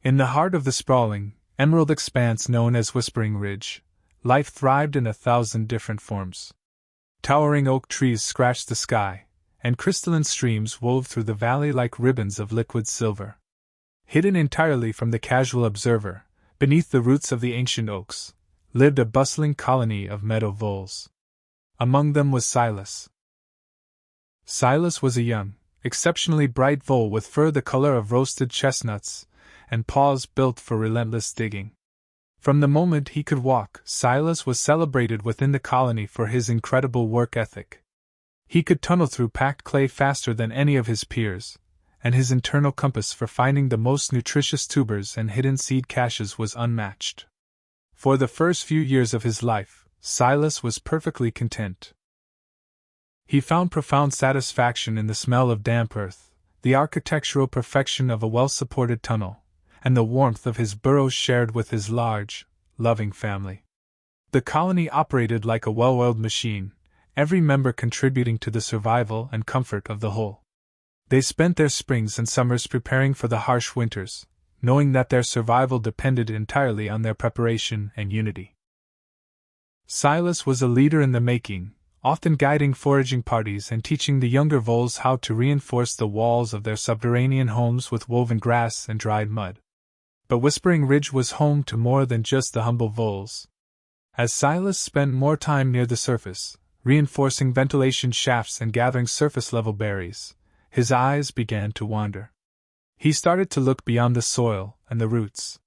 In the heart of the sprawling, emerald expanse known as Whispering Ridge, life thrived in 1,000 different forms. Towering oak trees scratched the sky, and crystalline streams wove through the valley like ribbons of liquid silver. Hidden entirely from the casual observer, beneath the roots of the ancient oaks, lived a bustling colony of meadow voles. Among them was Silas. Silas was a young, exceptionally bright vole with fur the color of roasted chestnuts, and paws built for relentless digging. From the moment he could walk, Silas was celebrated within the colony for his incredible work ethic. He could tunnel through packed clay faster than any of his peers, and his internal compass for finding the most nutritious tubers and hidden seed caches was unmatched. For the first few years of his life, Silas was perfectly content. He found profound satisfaction in the smell of damp earth, the architectural perfection of a well-supported tunnel, and the warmth of his burrows shared with his large, loving family. The colony operated like a well-oiled machine, every member contributing to the survival and comfort of the whole. They spent their springs and summers preparing for the harsh winters, knowing that their survival depended entirely on their preparation and unity. Silas was a leader in the making, often guiding foraging parties and teaching the younger voles how to reinforce the walls of their subterranean homes with woven grass and dried mud. But Whispering Ridge was home to more than just the humble voles. As Silas spent more time near the surface, reinforcing ventilation shafts and gathering surface-level berries, his eyes began to wander. He started to look beyond the soil and the roots.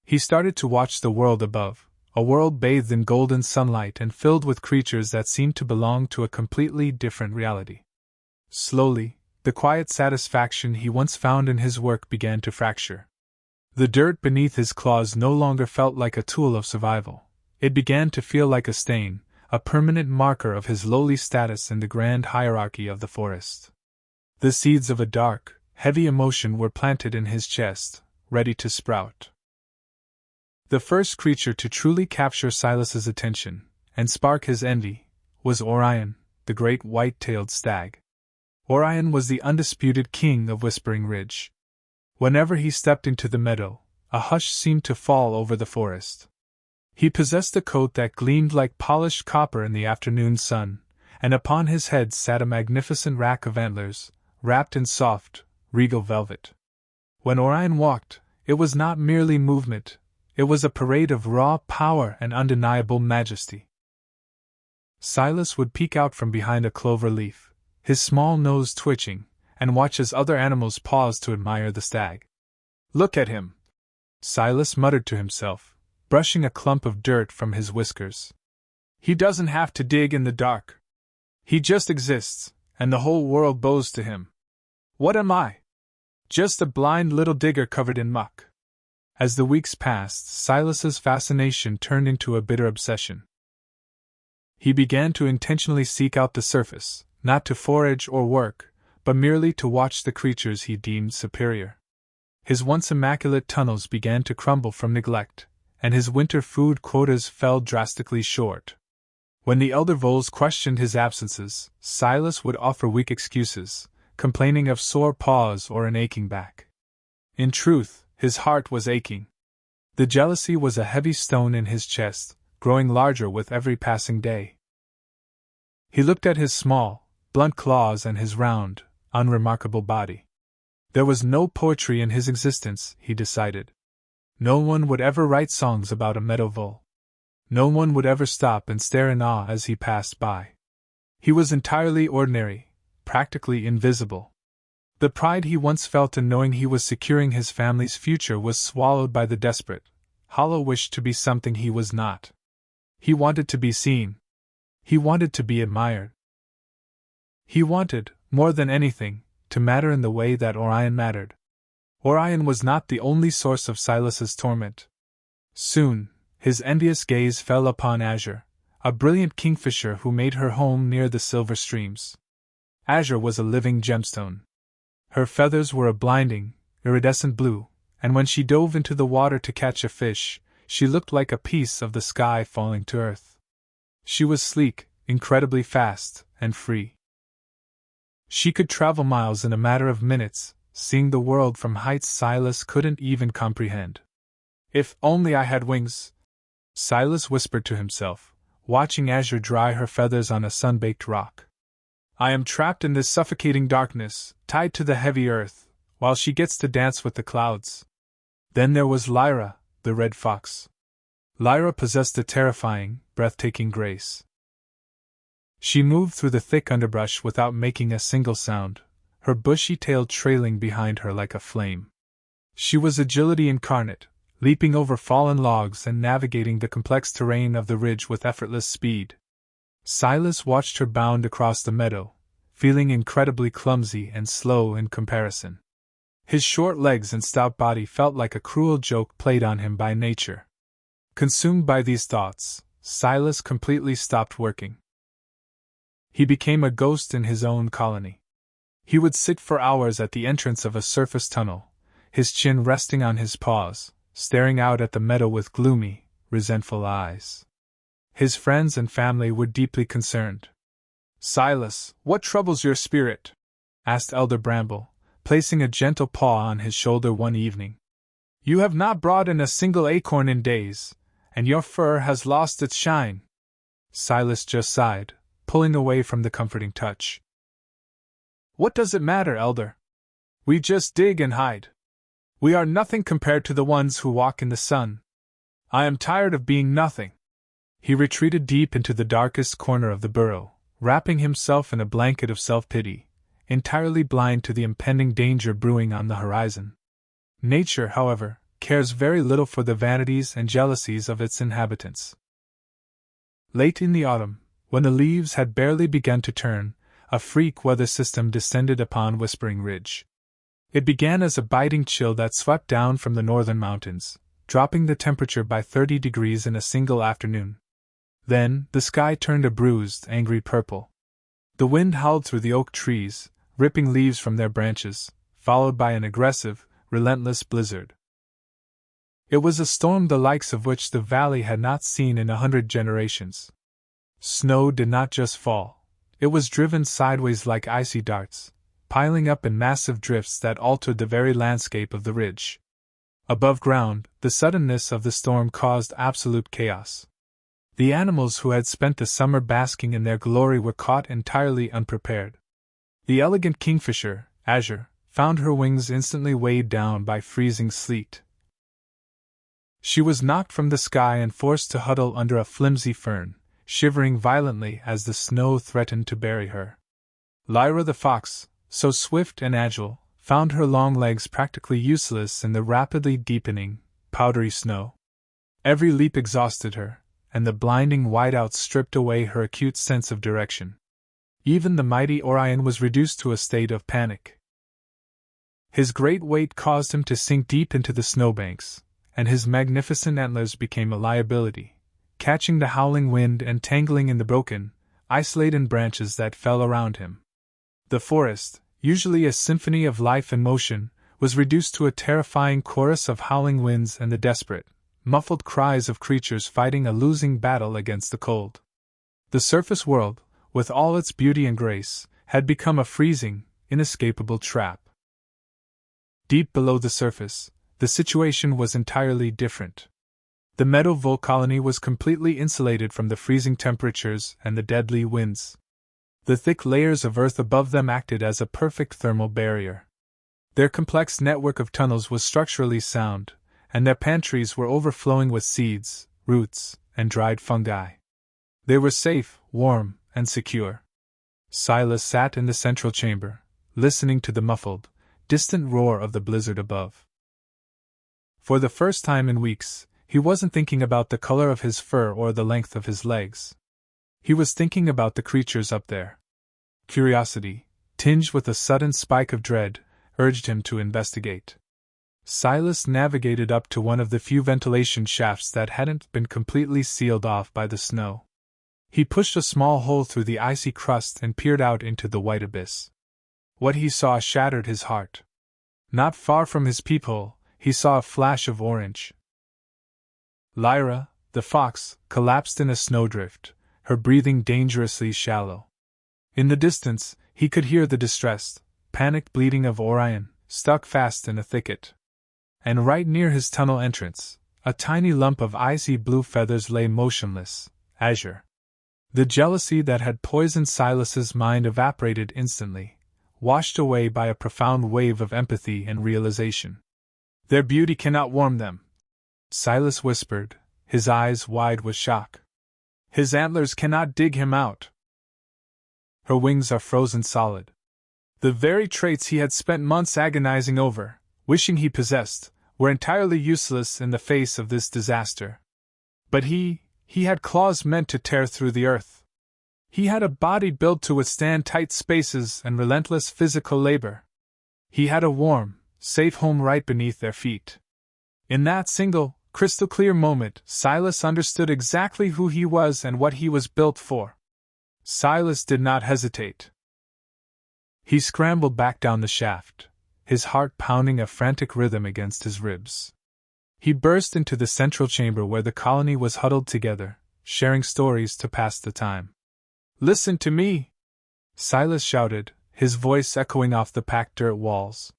He started to watch the world above, a world bathed in golden sunlight and filled with creatures that seemed to belong to a completely different reality. Slowly, the quiet satisfaction he once found in his work began to fracture. The dirt beneath his claws no longer felt like a tool of survival. It began to feel like a stain, a permanent marker of his lowly status in the grand hierarchy of the forest. The seeds of a dark, heavy emotion were planted in his chest, ready to sprout. The first creature to truly capture Silas's attention, and spark his envy, was Orion, the great white-tailed stag. Orion was the undisputed king of Whispering Ridge. Whenever he stepped into the meadow, a hush seemed to fall over the forest. He possessed a coat that gleamed like polished copper in the afternoon sun, and upon his head sat a magnificent rack of antlers, wrapped in soft, regal velvet. When Orion walked, it was not merely movement, it was a parade of raw power and undeniable majesty. Silas would peek out from behind a clover leaf, his small nose twitching, and watch as other animals paused to admire the stag. "Look at him," Silas muttered to himself, brushing a clump of dirt from his whiskers. "He doesn't have to dig in the dark. He just exists, and the whole world bows to him. What am I? Just a blind little digger covered in muck." As the weeks passed, Silas's fascination turned into a bitter obsession. He began to intentionally seek out the surface, not to forage or work, but merely to watch the creatures he deemed superior. His once immaculate tunnels began to crumble from neglect, and his winter food quotas fell drastically short. When the elder voles questioned his absences, Silas would offer weak excuses, complaining of sore paws or an aching back. In truth, his heart was aching. The jealousy was a heavy stone in his chest, growing larger with every passing day. He looked at his small, blunt claws and his round, unremarkable body. There was no poetry in his existence, he decided. No one would ever write songs about a meadow vole. No one would ever stop and stare in awe as he passed by. He was entirely ordinary, practically invisible. The pride he once felt in knowing he was securing his family's future was swallowed by the desperate, hollow wish to be something he was not. He wanted to be seen. He wanted to be admired. He wanted, more than anything, to matter in the way that Orion mattered. Orion was not the only source of Silas's torment. Soon, his envious gaze fell upon Azure, a brilliant kingfisher who made her home near the silver streams. Azure was a living gemstone. Her feathers were a blinding, iridescent blue, and when she dove into the water to catch a fish, she looked like a piece of the sky falling to earth. She was sleek, incredibly fast, and free. She could travel miles in a matter of minutes, seeing the world from heights Silas couldn't even comprehend. "If only I had wings," Silas whispered to himself, watching Azure dry her feathers on a sun-baked rock. "I am trapped in this suffocating darkness, tied to the heavy earth, while she gets to dance with the clouds." Then there was Lyra, the red fox. Lyra possessed a terrifying, breathtaking grace. She moved through the thick underbrush without making a single sound, her bushy tail trailing behind her like a flame. She was agility incarnate, leaping over fallen logs and navigating the complex terrain of the ridge with effortless speed. Silas watched her bound across the meadow, feeling incredibly clumsy and slow in comparison. His short legs and stout body felt like a cruel joke played on him by nature. Consumed by these thoughts, Silas completely stopped working. He became a ghost in his own colony. He would sit for hours at the entrance of a surface tunnel, his chin resting on his paws, staring out at the meadow with gloomy, resentful eyes. His friends and family were deeply concerned. "Silas, what troubles your spirit?" asked Elder Bramble, placing a gentle paw on his shoulder one evening. "You have not brought in a single acorn in days, and your fur has lost its shine." Silas just sighed, pulling away from the comforting touch. "What does it matter, Elder? We just dig and hide. We are nothing compared to the ones who walk in the sun. I am tired of being nothing." He retreated deep into the darkest corner of the burrow, wrapping himself in a blanket of self-pity, entirely blind to the impending danger brewing on the horizon. Nature, however, cares very little for the vanities and jealousies of its inhabitants. Late in the autumn, when the leaves had barely begun to turn, a freak weather system descended upon Whispering Ridge. It began as a biting chill that swept down from the northern mountains, dropping the temperature by 30 degrees in a single afternoon. Then, the sky turned a bruised, angry purple. The wind howled through the oak trees, ripping leaves from their branches, followed by an aggressive, relentless blizzard. It was a storm the likes of which the valley had not seen in 100 generations. Snow did not just fall, it was driven sideways like icy darts, piling up in massive drifts that altered the very landscape of the ridge. Above ground, the suddenness of the storm caused absolute chaos. The animals who had spent the summer basking in their glory were caught entirely unprepared. The elegant kingfisher, Azure, found her wings instantly weighed down by freezing sleet. She was knocked from the sky and forced to huddle under a flimsy fern, shivering violently as the snow threatened to bury her. Lyra the fox, so swift and agile, found her long legs practically useless in the rapidly deepening, powdery snow. Every leap exhausted her, and the blinding whiteout stripped away her acute sense of direction. Even the mighty Orion was reduced to a state of panic. His great weight caused him to sink deep into the snowbanks, and his magnificent antlers became a liability, catching the howling wind and tangling in the broken, ice-laden branches that fell around him. The forest, usually a symphony of life and motion, was reduced to a terrifying chorus of howling winds and the desperate, muffled cries of creatures fighting a losing battle against the cold. The surface world, with all its beauty and grace, had become a freezing, inescapable trap. Deep below the surface, the situation was entirely different. The Meadow Vole colony was completely insulated from the freezing temperatures and the deadly winds. The thick layers of earth above them acted as a perfect thermal barrier. Their complex network of tunnels was structurally sound, and their pantries were overflowing with seeds, roots, and dried fungi. They were safe, warm, and secure. Silas sat in the central chamber, listening to the muffled, distant roar of the blizzard above. For the first time in weeks, he wasn't thinking about the color of his fur or the length of his legs. He was thinking about the creatures up there. Curiosity, tinged with a sudden spike of dread, urged him to investigate. Silas navigated up to one of the few ventilation shafts that hadn't been completely sealed off by the snow. He pushed a small hole through the icy crust and peered out into the white abyss. What he saw shattered his heart. Not far from his peephole, he saw a flash of orange. Lyra, the fox, collapsed in a snowdrift, her breathing dangerously shallow. In the distance, he could hear the distressed, panicked bleating of Orion, stuck fast in a thicket. And right near his tunnel entrance, a tiny lump of icy blue feathers lay motionless, azure. The jealousy that had poisoned Silas's mind evaporated instantly, washed away by a profound wave of empathy and realization. Their beauty cannot warm them, Silas whispered, his eyes wide with shock. His antlers cannot dig him out. Her wings are frozen solid. The very traits he had spent months agonizing over, wishing he possessed, were entirely useless in the face of this disaster. But he had claws meant to tear through the earth. He had a body built to withstand tight spaces and relentless physical labor. He had a warm, safe home right beneath their feet. In that single, crystal-clear moment, Silas understood exactly who he was and what he was built for. Silas did not hesitate. He scrambled back down the shaft, his heart pounding a frantic rhythm against his ribs. He burst into the central chamber where the colony was huddled together, sharing stories to pass the time. "Listen to me!" Silas shouted, his voice echoing off the packed dirt walls.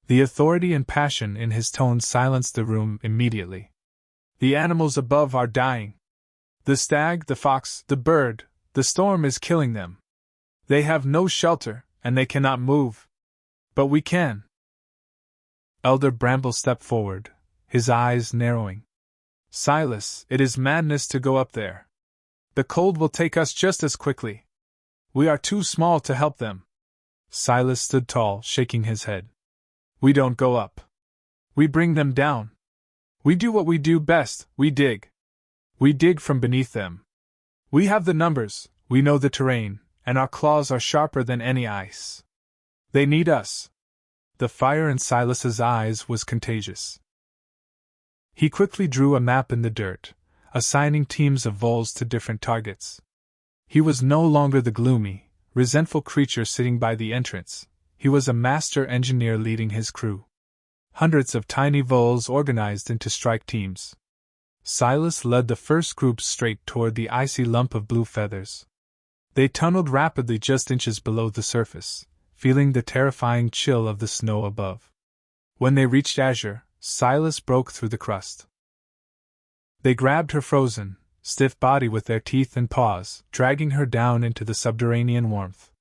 The authority and passion in his tone silenced the room immediately. "The animals above are dying. The stag, the fox, the bird, the storm is killing them. They have no shelter, and they cannot move. But we can." Elder Bramble stepped forward, his eyes narrowing. "Silas, it is madness to go up there. The cold will take us just as quickly. We are too small to help them." Silas stood tall, shaking his head. "We don't go up. We bring them down. We do what we do best, we dig. We dig from beneath them. We have the numbers, we know the terrain, and our claws are sharper than any ice. They need us." The fire in Silas's eyes was contagious. He quickly drew a map in the dirt, assigning teams of voles to different targets. He was no longer the gloomy, resentful creature sitting by the entrance. He was a master engineer leading his crew. Hundreds of tiny voles organized into strike teams. Silas led the first group straight toward the icy lump of blue feathers. They tunneled rapidly just inches below the surface, feeling the terrifying chill of the snow above. When they reached azure, Silas broke through the crust. They grabbed her frozen, stiff body with their teeth and paws, dragging her down into the subterranean warmth.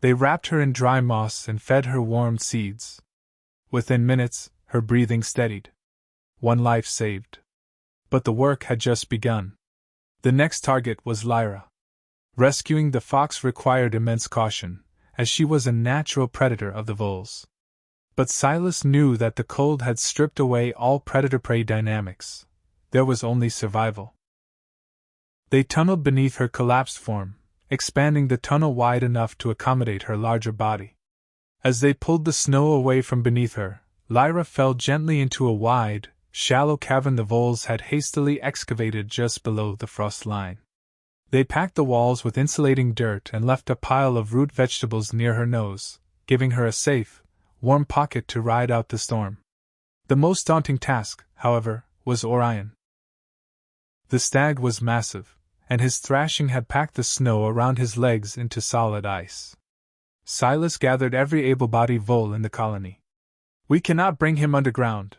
They wrapped her in dry moss and fed her warmed seeds. Within minutes, her breathing steadied. One life saved. But the work had just begun. The next target was Lyra. Rescuing the fox required immense caution, as she was a natural predator of the voles. But Silas knew that the cold had stripped away all predator-prey dynamics. There was only survival. They tunneled beneath her collapsed form, expanding the tunnel wide enough to accommodate her larger body. As they pulled the snow away from beneath her, Lyra fell gently into a wide, shallow cavern the voles had hastily excavated just below the frost line. They packed the walls with insulating dirt and left a pile of root vegetables near her nose, giving her a safe, warm pocket to ride out the storm. The most daunting task, however, was Orion. The stag was massive, and his thrashing had packed the snow around his legs into solid ice. Silas gathered every able-bodied vole in the colony. "We cannot bring him underground,"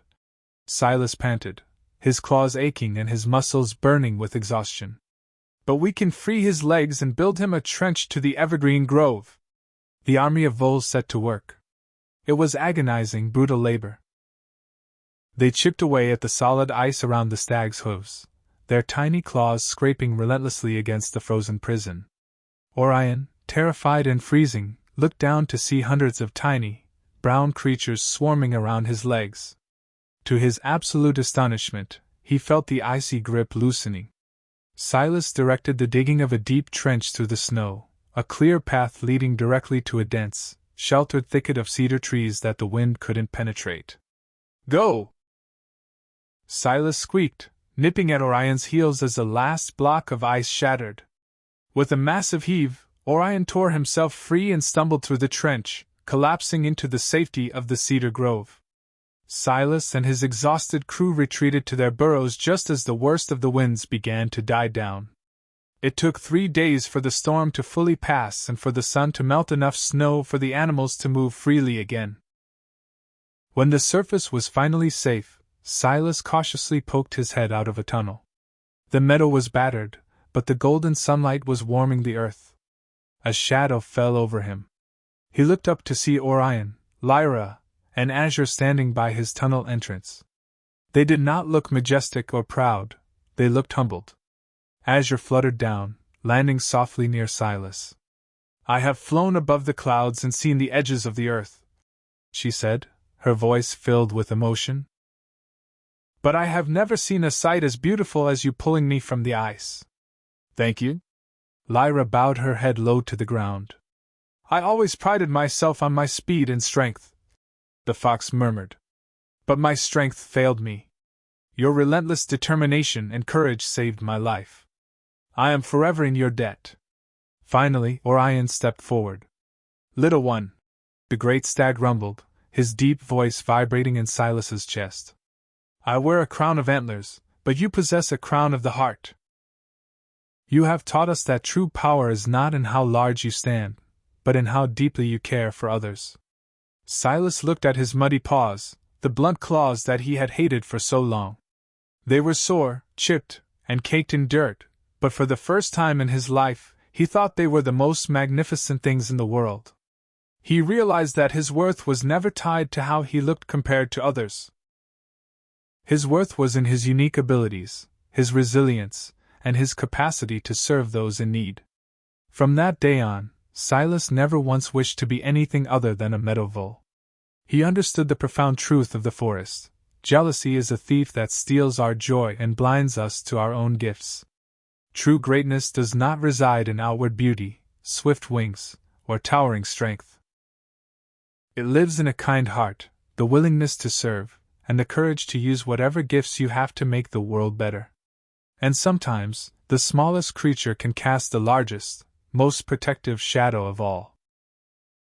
Silas panted, his claws aching and his muscles burning with exhaustion. "But we can free his legs and build him a trench to the evergreen grove." The army of voles set to work. It was agonizing, brutal labor. They chipped away at the solid ice around the stag's hooves, their tiny claws scraping relentlessly against the frozen prison. Orion, terrified and freezing, looked down to see hundreds of tiny, brown creatures swarming around his legs. To his absolute astonishment, he felt the icy grip loosening. Silas directed the digging of a deep trench through the snow, a clear path leading directly to a dense, sheltered thicket of cedar trees that the wind couldn't penetrate. "Go!" Silas squeaked, nipping at Orion's heels as the last block of ice shattered. With a massive heave, Orion tore himself free and stumbled through the trench, collapsing into the safety of the cedar grove. Silas and his exhausted crew retreated to their burrows just as the worst of the winds began to die down. It took 3 days for the storm to fully pass and for the sun to melt enough snow for the animals to move freely again. When the surface was finally safe, Silas cautiously poked his head out of a tunnel. The meadow was battered, but the golden sunlight was warming the earth. A shadow fell over him. He looked up to see Orion, Lyra, and Azure standing by his tunnel entrance. They did not look majestic or proud, they looked humbled. Azure fluttered down, landing softly near Silas. "I have flown above the clouds and seen the edges of the earth," she said, her voice filled with emotion. "But I have never seen a sight as beautiful as you pulling me from the ice." "Thank you." Lyra bowed her head low to the ground. "I always prided myself on my speed and strength," the fox murmured. "But my strength failed me. Your relentless determination and courage saved my life. I am forever in your debt." Finally, Orion stepped forward. "Little one," the great stag rumbled, his deep voice vibrating in Silas's chest. "I wear a crown of antlers, but you possess a crown of the heart. You have taught us that true power is not in how large you stand, but in how deeply you care for others." Silas looked at his muddy paws, the blunt claws that he had hated for so long. They were sore, chipped, and caked in dirt, but for the first time in his life, he thought they were the most magnificent things in the world. He realized that his worth was never tied to how he looked compared to others. His worth was in his unique abilities, his resilience, and his capacity to serve those in need. From that day on, Silas never once wished to be anything other than a meadow vole. He understood the profound truth of the forest. Jealousy is a thief that steals our joy and blinds us to our own gifts. True greatness does not reside in outward beauty, swift wings, or towering strength. It lives in a kind heart, the willingness to serve, and the courage to use whatever gifts you have to make the world better. And sometimes, the smallest creature can cast the largest, most protective shadow of all.